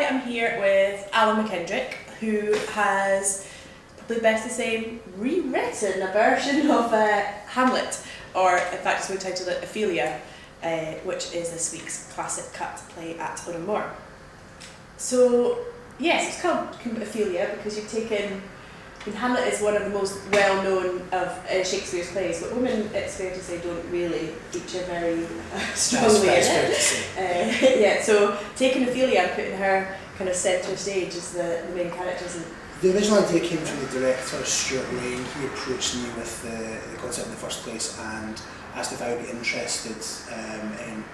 am here with Alan McKendrick, who has, probably best to say, rewritten a version of Hamlet, or in fact we titled it Ophelia, which is this week's classic cut play at Oran Mor. So yes, it's called Ophelia because you've taken, Hamlet is one of the most well-known of Shakespeare's plays, but women, it's fair to say, don't really feature very strongly in it. Yeah, so taking Ophelia and putting her kind of centre stage as the main character. The original idea came from the director, Stuart Lane. He approached me with the concept in the first place and asked if I would be interested in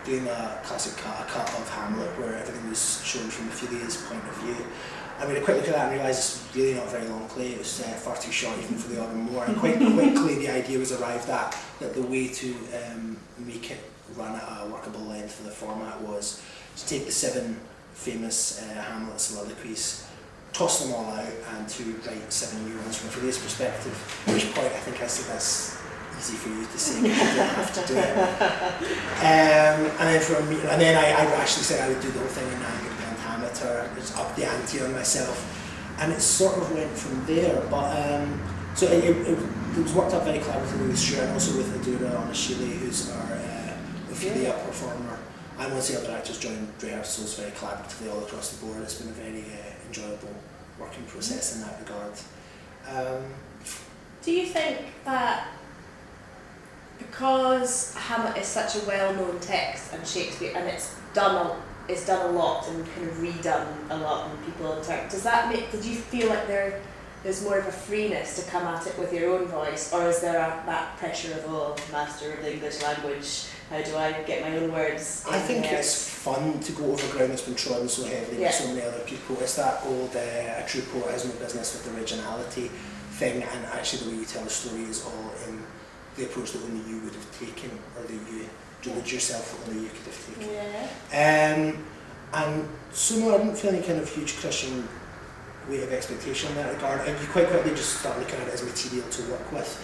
doing a classic cut, a cut of Hamlet where everything was shown from Ophelia's point of view. I mean, I quickly look at that and realised it's really not a very long play. It was far too short even for the Oran Mor. And quite quickly the idea was arrived at that the way to make it run at a workable length for the format was to take the 7 famous Hamlet soliloquies, toss them all out, and to write 7 new ones from Ophelia's perspective. At which point I think I said that's easy for you to say because you don't have to do it. And then I actually said I would do the whole thing in or just up the ante on myself, and it sort of went from there. But so it was worked out very collaboratively with Stuart and also with Adura Onashile, who's our Ophelia performer, and once the other actors joined rehearsals very collaboratively all across the board. It's been a very enjoyable working process in that regard. Do you think that because Hamlet is such a well-known text and Shakespeare, and it's done a lot and kind of redone a lot, and people interpret. Did you feel like there's more of a freeness to come at it with your own voice, or is there that pressure of master of the English language? How do I get my own words? I think it's fun to go over ground that's been trodden so heavily by so many other people. It's that old a true poet has no business with originality thing, and actually the way you tell a story is all in the approach that only you would have taken, or that you judge yourself that only you could have taken. Yeah. And so no, I didn't feel any kind of huge crushing weight of expectation in that regard, and you quite quickly just start looking at it as material to work with.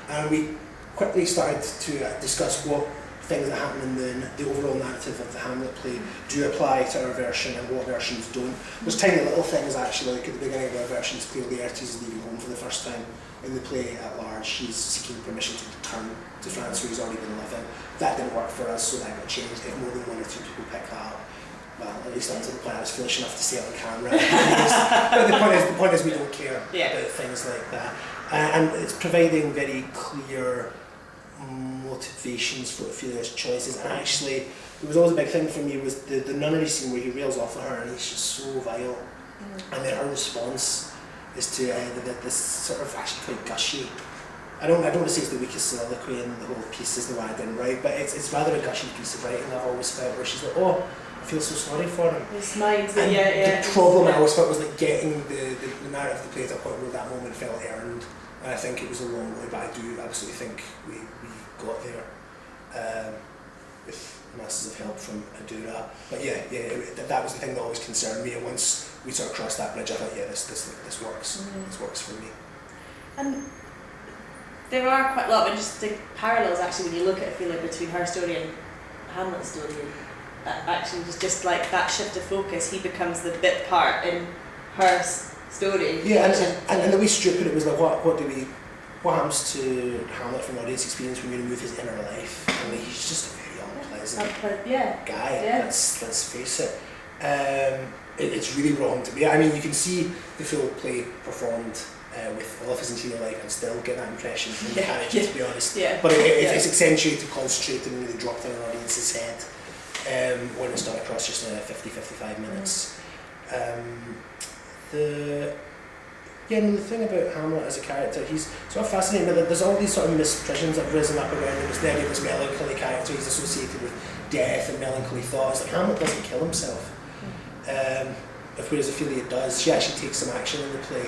And we quickly started to discuss what things that happen in the overall narrative of the Hamlet play do apply to our version and what versions don't. There's tiny little things actually, like at the beginning of our versions, clearly Laertes is leaving home for the first time in the play at large. He's seeking permission to return to France where he's already been living. That didn't work for us, so that got changed. If more than 1 or 2 people pick that up, well, at least up to the point I was foolish enough to say it on camera. But the point is we don't care about things like that. And it's providing very clear motivations for Ophelia's choices. And actually, it was always a big thing for me was the nunnery scene where he rails off at her and he's just so vile. And then her response is to this sort of actually quite gushy. I don't want to say it's the weakest soliloquy in the whole piece is the one I didn't write, but it's rather a gushy piece of writing I've always felt, where she's like, oh, I feel so sorry for him. His mind, the problem I always felt was like getting the narrative of the play to a point where that moment felt earned, and I think it was a long way, but I do absolutely think we got there with masses of help from Adura. But that was the thing that always concerned me, and once we sort of crossed that bridge I thought, yeah, this works. This works for me. And there are quite a lot of interesting parallels actually when you look at Ophelia between her story and Hamlet's story. Actually, just like that shift of focus, he becomes the bit part in her story. Yeah, and the way Stuart put it was like, what happens to Hamlet from an audience experience when you remove his inner life? I mean, he's just a very unpleasant guy. Yeah. Let's face it. It's really wrong to be. I mean, you can see the full play performed with all of his interior life and still get that impression from the character, to be honest. But it's accentuated, concentrated, and really dropped in an audience's head when it's done across just 50-55 minutes. The thing about Hamlet as a character, he's sort of fascinating. There's all these sort of misprisions that have risen up around him. There's the idea of this melancholy character, he's associated with death and melancholy thoughts. Like Hamlet doesn't kill himself. Whereas Ophelia does. She actually takes some action in the play.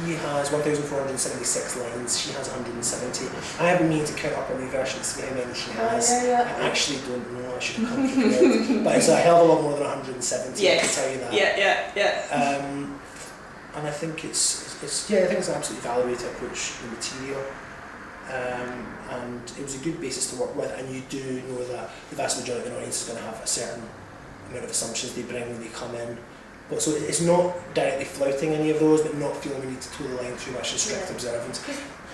He has 1,476 lines, she has 170. I have been meaning to count up a new version to see how many she has. I actually don't know, I should have come prepared. But it's a hell of a lot more than 170, I can tell you that. And I think it's an absolutely valid way to approach the material. And it was a good basis to work with, and you do know that the vast majority of the audience is going to have a certain amount of assumptions they bring when they come in. But so it's not directly flouting any of those, but not feeling we need to toe the line too much in strict observance.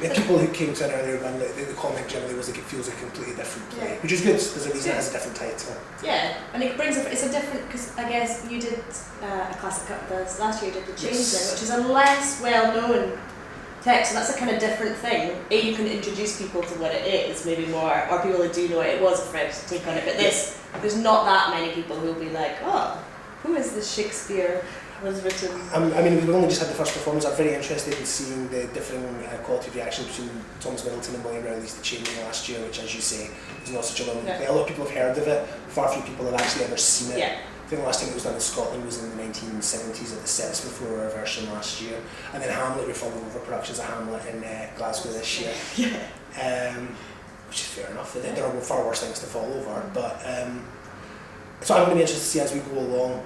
The people who came to an earlier run, the comment generally was like it feels a completely different play, which is good. There's a reason it has a different title. Yeah, and it brings it's a different, because I guess you did a classic cut with us last year, you did The Changeling, which is a less well-known text, so that's a kind of different thing. You can introduce people to what it is, maybe more, or people that do know it was a fresh take on it, but there's not that many people who will be like, oh, who is this Shakespeare was written? I mean, we've only just had the first performance. I'm very interested in seeing the differing quality of reaction between Thomas Middleton and William Rowley's The Changeling last year, which, as you say, is not such a long play. A lot of people have heard of it, far few people have actually ever seen it. Yeah. I think the last time it was done in Scotland was in the 1970s at the Sets Before version last year. And then Hamlet, we're following over productions of Hamlet in Glasgow this year. Which is fair enough. There are far worse things to fall over. But so I'm going to be interested to see as we go along.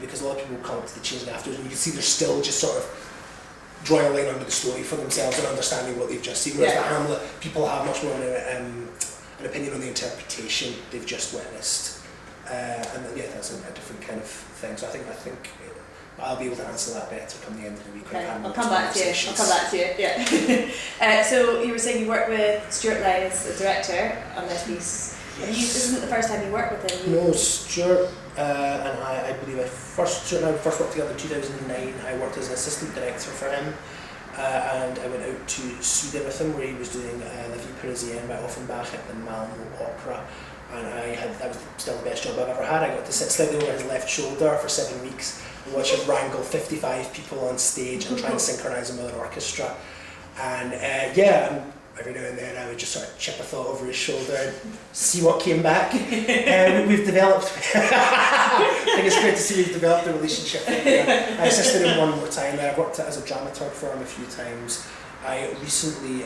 Because a lot of people come up to The Changeling afterwards, and you can see they're still just sort of drawing a line under the story for themselves and understanding what they've just seen. Whereas the Hamlet, people have much more an opinion on the interpretation they've just witnessed, and that's a different kind of thing. So I think I'll be able to answer that better come the end of the week. Okay, I'll come back to you. Yeah. So you were saying you worked with Stuart Lang as the director on this piece. Yes. This isn't the first time you worked with him. No, Stuart and I believe Stuart and I first worked together in 2009. I worked as an assistant director for him, and I went out to Sweden with him where he was doing La Vie Parisienne by Offenbach at the Malmo Opera, and that was still the best job I've ever had. I got to sit slightly over his left shoulder for 7 weeks and watch him wrangle 55 people on stage and try and synchronise them with an orchestra. And every now and then I would just sort of chip a thought over his shoulder and see what came back. We've developed, I think it's fair to say we've developed a relationship. I assisted him one more time. I worked as a dramaturg for him a few times. I recently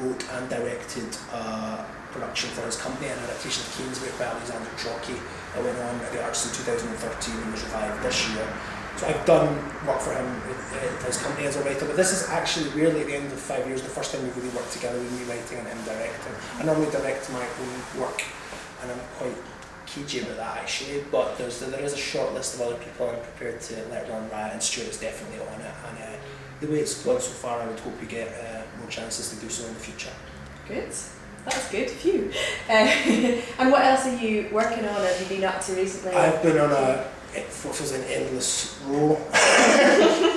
wrote and directed a production for his company, an adaptation of Kingswick by Alexander Trocky that went on at the Arts in 2013 and was revived this year. So I've done work for him at his company as a writer, but this is actually really at the end of 5 years the first time we've really worked together with me writing and him directing. I normally direct my own work, and I'm quite cagey about that actually, but there is a short list of other people I'm prepared to let run riot, and Stuart is definitely on it, and the way it's gone so far I would hope we get more chances to do so in the future. Good. That's good. Phew. And what else are you working on? Have you been up to recently? I've been on what feels an endless row.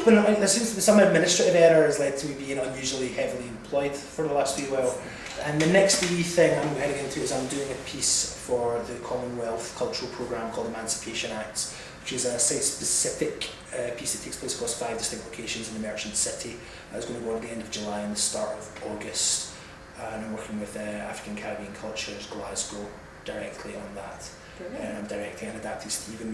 There seems to be some administrative error has led to me being unusually heavily employed for the last wee while. And the next wee thing I'm heading into is I'm doing a piece for the Commonwealth cultural programme called Emancipation Acts, which is a site-specific piece that takes place across 5 distinct locations in the Merchant City. It's going to go on at the end of July and the start of August. And I'm working with African Caribbean Cultures Glasgow directly on that. And I'm directing and adapting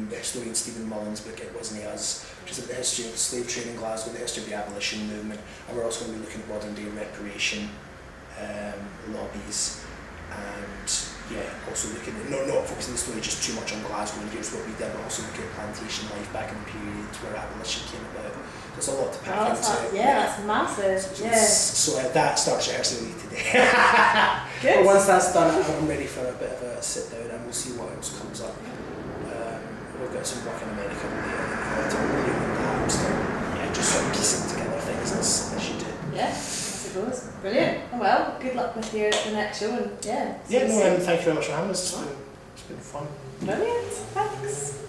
the historian Stephen Mullen's book It Wasn't Us, which is about the history of slave trade in Glasgow, the history of the abolition movement, and we're also going to be looking at modern day reparation lobbies, and also looking at not focusing the story just too much on Glasgow and here's what we did, but also looking at plantation life back in the period where abolition came about. There's a lot to pack into. That's massive. So that starts rehearsing today. Good. But once that's done, I'm ready for a bit of a sit down and we'll see what else comes up. We've got some work in America later. Just sort of piecing together things as you do. Yeah, I suppose. Brilliant. Oh well, good luck with the next show and thank you very much for having us. It's been fun. Brilliant. Thanks.